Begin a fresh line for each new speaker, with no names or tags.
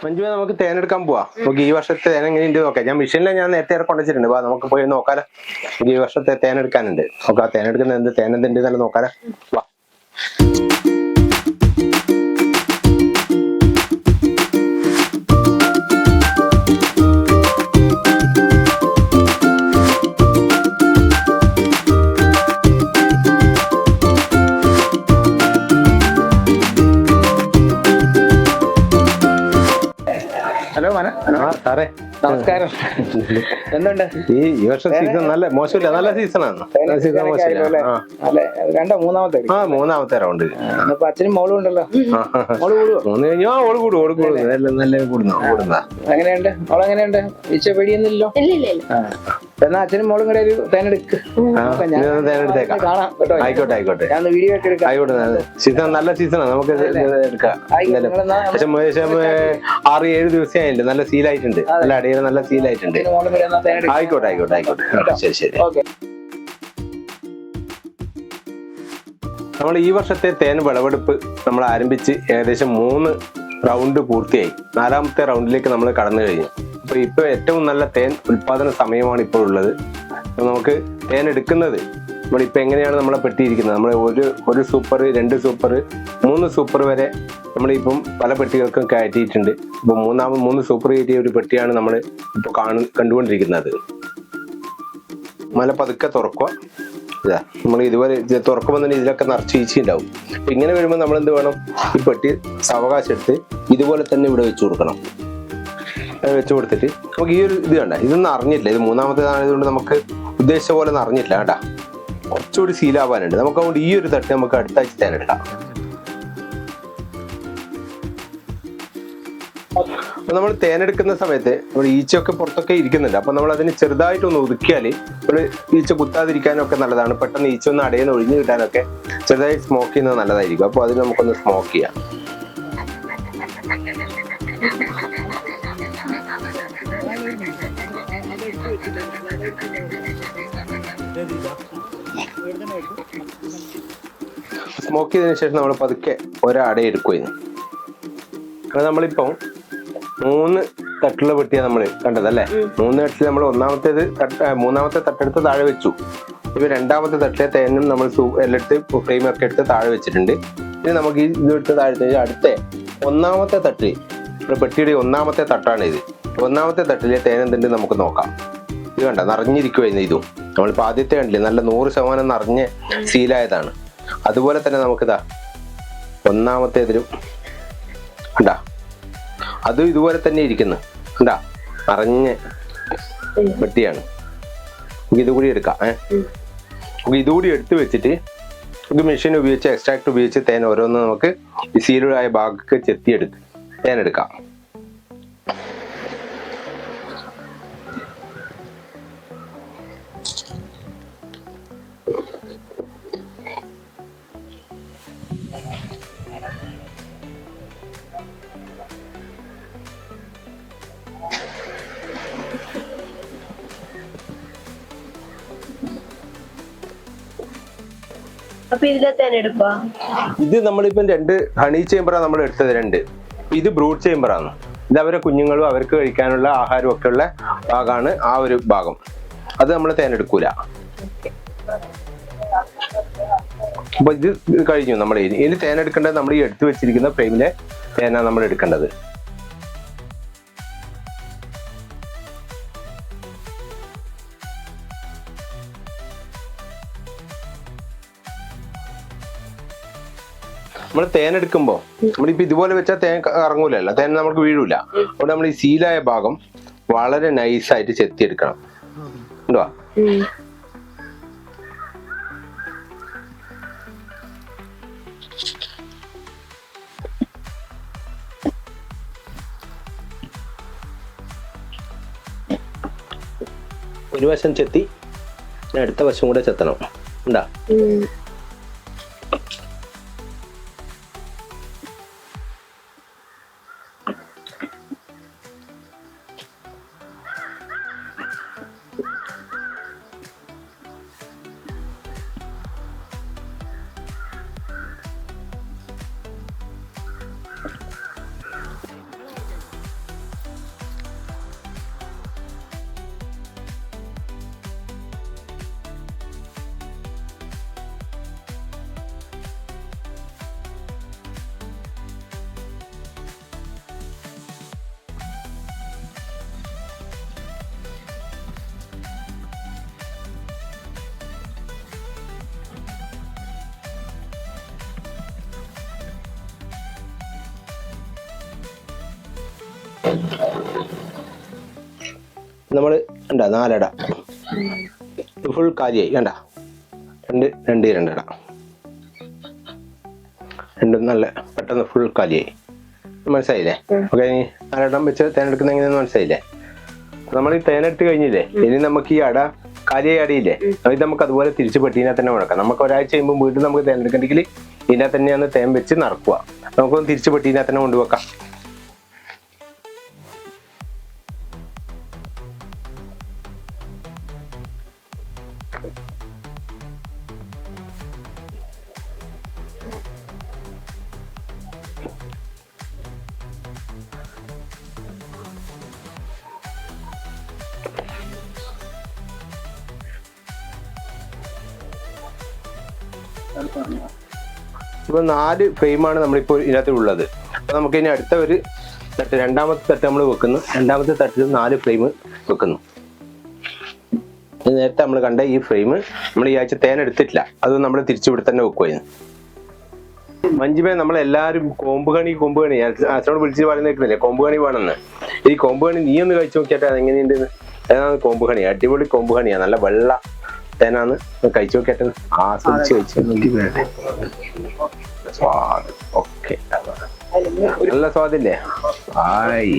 മഞ്ജു നമുക്ക് തേനെടുക്കാൻ പോവാ. നമുക്ക് ഈ വർഷത്തെ തേൻ എങ്ങനെയുണ്ട് നോക്കാം. ഞാൻ മെഷീനിലെ ഞാൻ നേരത്തെ കൊണ്ടുവച്ചിട്ടുണ്ട്. വാ നമുക്ക് പോയി നോക്കാലോ. ഈ വർഷത്തെ തേനെടുക്കാനുണ്ട്. നമുക്ക് ആ തേനെടുക്കുന്ന എന്ത് തേൻ എന്തുണ്ട് എന്നല്ല നോക്കാലോ. വാ.
ഹലോ മന.
സാറേ
നമസ്കാരം. എന്തുണ്ട്
ഈ വർഷം സീസൺ? നല്ല മോശമില്ല, നല്ല സീസണാണ്.
മൂന്നാമത്തെ
മൂന്നാമത്തെ റൗണ്ട്.
അച്ഛനും മോളും ഉണ്ടല്ലോ. മോള് കൂടുവോ?
ഓള് കൂടും നല്ല കൂടുന്ന.
എങ്ങനെയുണ്ട് മോളെങ്ങനെയുണ്ട്? വീഴ്ച പേടിയൊന്നുമില്ലോ? എന്നാ അച്ഛനും മോളും കൂടെ ഒരു തേനെടുക്ക്. കാണാം കേട്ടോ.
ആയിക്കോട്ടെ.
ഞാൻ വീഡിയോ ഒക്കെ എടുക്കാം.
ആയിക്കോട്ടെ. സീസൺ നല്ല സീസണാണ്, നമുക്ക് എടുക്കാം. പക്ഷെ 6-7 ദിവസം ആയില്ലേ, നല്ല സീലായിട്ടുണ്ട്. നല്ല അടിയിൽ നല്ല സീലായിട്ടുണ്ട്. ആയിക്കോട്ടെ. ശരി. നമ്മൾ ഈ വർഷത്തെ തേൻ വിളവെടുപ്പ് നമ്മൾ ആരംഭിച്ച് ഏകദേശം 3 റൗണ്ട് പൂർത്തിയായി. 4ാമത്തെ റൗണ്ടിലേക്ക് നമ്മൾ കടന്നു കഴിഞ്ഞു. അപ്പൊ ഇപ്പൊ ഏറ്റവും നല്ല തേൻ ഉൽപാദന സമയമാണ് ഇപ്പോൾ ഉള്ളത്. നമുക്ക് തേൻ എടുക്കുന്നത് നമ്മളിപ്പോ എങ്ങനെയാണ് നമ്മളെ പെട്ടിയിരിക്കുന്നത്? നമ്മൾ ഒരു സൂപ്പർ, 2 സൂപ്പർ, 3 സൂപ്പർ വരെ നമ്മളിപ്പം പല പെട്ടികൾക്കും കയറ്റിയിട്ടുണ്ട്. ഇപ്പൊ 3 സൂപ്പർ കയറ്റിയ ഒരു പെട്ടിയാണ് നമ്മൾ ഇപ്പൊ കണ്ടുകൊണ്ടിരിക്കുന്നത്. മല പതുക്കെ തുറക്കുക. ഇതാ നമ്മൾ ഇതുപോലെ തുറക്കുമ്പോൾ തന്നെ ഇതിലൊക്കെ നിറച്ച് ഈച്ചയുണ്ടാവും. അപ്പൊ ഇങ്ങനെ വരുമ്പോൾ നമ്മൾ എന്ത് വേണം? ഈ പെട്ടി സാവകാശം എടുത്ത് ഇതുപോലെ തന്നെ ഇവിടെ വെച്ച് കൊടുക്കണം. വെച്ച് കൊടുത്തിട്ട് നമുക്ക് ഈ ഒരു ഇത് കണ്ട, ഇതൊന്നും അറിഞ്ഞില്ല. ഇത് 3ാമത്തേതായതുകൊണ്ട് നമുക്ക് ഉദ്ദേശിച്ച പോലെ ഒന്നും അറിഞ്ഞിട്ടില്ല കേട്ടാ. കുറച്ചുകൂടി സീലാവാനുണ്ട്. നമുക്ക് അതുകൊണ്ട് ഈ ഒരു തട്ട് നമുക്ക് അടുത്ത ആഴ്ച തേനെടുക്കാം. അപ്പൊ നമ്മൾ തേനെടുക്കുന്ന സമയത്ത് നമ്മൾ ഈച്ചയൊക്കെ പുറത്തൊക്കെ ഇരിക്കുന്നുണ്ട്. അപ്പൊ നമ്മൾ അതിന് ചെറുതായിട്ടൊന്ന് ഒതുക്കിയാൽ ഒരു ഈച്ച കുത്താതിരിക്കാനും ഒക്കെ നല്ലതാണ്. പെട്ടെന്ന് ഈച്ച ഒന്ന് അടയെന്ന് ഒഴിഞ്ഞു കിട്ടാനൊക്കെ ചെറുതായി സ്മോക്ക് ചെയ്യുന്നത് നല്ലതായിരിക്കും. അപ്പൊ അതിന് നമുക്കൊന്ന് സ്മോക്ക് ചെയ്യാം. സ്മോക്ക് ചെയ്തതിനു ശേഷം നമ്മൾ പതുക്കെ ഒരട എടുക്കുകയാണ്. അത് നമ്മളിപ്പോ 3 തട്ടുള്ള പെട്ടിയാണ് നമ്മൾ കണ്ടതല്ലേ. 3 തട്ടിൽ നമ്മൾ 3ാമത്തെ തട്ടെടുത്ത് താഴെ വെച്ചു. ഇപ്പൊ 2ാമത്തെ തട്ടിലെ തേനും നമ്മൾ എല്ലെടുത്ത് ഫ്രെയിമൊക്കെ എടുത്ത് താഴെ വെച്ചിട്ടുണ്ട്. ഇനി നമുക്ക് ഇതെടുത്ത് താഴെ അടുത്ത 1ാമത്തെ തട്ട്, പെട്ടിയുടെ 1ാമത്തെ തട്ടാണ് ഇത്. 1ാമത്തെ തട്ടിലെ തേൻ എന്തുണ്ട് നമുക്ക് നോക്കാം. ഇത് കണ്ട നിറഞ്ഞിരിക്കുവായിരുന്നു. ഇതും നമ്മളിപ്പോ ആദ്യത്തെ കണ്ടില്ലേ, നല്ല 100% നിറഞ്ഞ സീലായതാണ്. അതുപോലെ തന്നെ നമുക്കിതാ 1ാമത്തേതിലും ഉണ്ടാ, അതും ഇതുപോലെ തന്നെ ഇരിക്കുന്നു. ഉണ്ടാ, നിറഞ്ഞ പെട്ടിയാണ്. നമുക്ക് ഇതുകൂടി എടുക്കാം. നമുക്ക് ഇതുകൂടി എടുത്ത് വെച്ചിട്ട് ഇത് മെഷീൻ ഉപയോഗിച്ച് എക്സ്ട്രാക്ട് ഉപയോഗിച്ച് തേൻ ഓരോന്ന് നമുക്ക് ഈ സീലുകളായ ഭാഗത്ത് ചെത്തിയെടുത്ത് തേനെടുക്കാം. ഇത് നമ്മളിപ്പം 2 ഹണി ചേമ്പറാണ് നമ്മൾ എടുത്തത്. 2 ഇത് ബ്രൂഡ് ചേമ്പറാണ്. ഇത് അവരെ കുഞ്ഞുങ്ങളും അവർക്ക് കഴിക്കാനുള്ള ആഹാരവും ഒക്കെ ഉള്ള ഭാഗമാണ്. ആ ഒരു ഭാഗം അത് നമ്മൾ തേനെടുക്കൂല. അപ്പൊ ഇത് കഴിഞ്ഞു. നമ്മൾ ഇനി തേനെടുക്കേണ്ടത് നമ്മൾ ഈ എടുത്തു വെച്ചിരിക്കുന്ന ഫ്രെയിമിലെ തേനാണ് നമ്മൾ എടുക്കേണ്ടത്. നമ്മൾ തേൻ എടുക്കുമ്പോൾ നമ്മളിപ്പോ ഇതുപോലെ വെച്ചാൽ തേൻ ഇറങ്ങൂലല്ലോ, തേൻ നമുക്ക് വീഴൂല. അതുകൊണ്ട് നമ്മൾ ഈ സീലായ ഭാഗം വളരെ നൈസായിട്ട് ചെത്തിയെടുക്കണം. ഉണ്ടോ? ഒരു വശം ചെത്തി അടുത്ത വശം കൂടെ ചെത്തണം. ഉണ്ടാ? നമ്മള് കണ്ട 4 അട ഫുൾ കാലിയായി കണ്ട 2 അട രണ്ടും നല്ല പെട്ടെന്ന് ഫുൾ കാലിയായി. മനസ്സിലായില്ലേ? ഓക്കെ, 4 അടം വെച്ച് തേനെടുക്കുന്ന എങ്ങനെയാന്ന് മനസ്സിലായില്ലേ? നമ്മൾ ഈ തേനെടുത്ത് കഴിഞ്ഞില്ലേ, ഇനി നമുക്ക് ഈ അട കാലിയായി അടയില്ലേ, ഇത് നമുക്ക് അതുപോലെ തിരിച്ച് പെട്ടീനെ തന്നെ മുടക്കാം. നമുക്ക് ഒരാഴ്ച കഴിയുമ്പോൾ വീണ്ടും നമുക്ക് തേനെടുക്കണ്ടെങ്കിൽ ഇതിനെ തന്നെയാണ് തേൻ വെച്ച് നടക്കുക. നമുക്കൊന്ന് തിരിച്ച് പെട്ടീനെ തന്നെ കൊണ്ടുവെക്കാം. ഇപ്പൊ 4 ഫ്രെയിമാണ് നമ്മളിപ്പോൾ ഇതിനകത്ത് ഉള്ളത്. അപ്പൊ നമുക്ക് ഇനി അടുത്ത ഒരു തട്ട്, രണ്ടാമത്തെ തട്ട് നമ്മൾ വെക്കുന്നു. രണ്ടാമത്തെ തട്ടിൽ 4 ഫ്രെയിം വെക്കുന്നു. നേരത്തെ നമ്മൾ കണ്ട ഈ ഫ്രെയിം നമ്മൾ ഈ ആഴ്ച തേൻ എടുത്തിട്ടില്ല, അത് നമ്മൾ തിരിച്ചു ഇവിടെ തന്നെ വെക്കുമായിരുന്നു. മഞ്ജുമേ, നമ്മളെല്ലാരും കൊമ്പുകണി അച്ഛനോട് വിളിച്ച് പറയുന്നില്ലേ കൊമ്പുകണി വേണമെന്ന്. ഈ കൊമ്പുകണി നീ ഒന്ന് കഴിച്ചു നോക്കിയാട്ടെ അതെങ്ങനെയുണ്ട്. ഏതാണ് കൊമ്പുകണി? അടിപൊളി കൊമ്പുകണിയാ, നല്ല വെള്ള തേനാന്ന്. കഴിച്ചു നോക്കിയാട്ടെ, ആസ്വദിച്ച് കഴിച്ചു. സ്വാദ് ഓക്കെ, നല്ല സ്വാദില്ലേ? ആയി.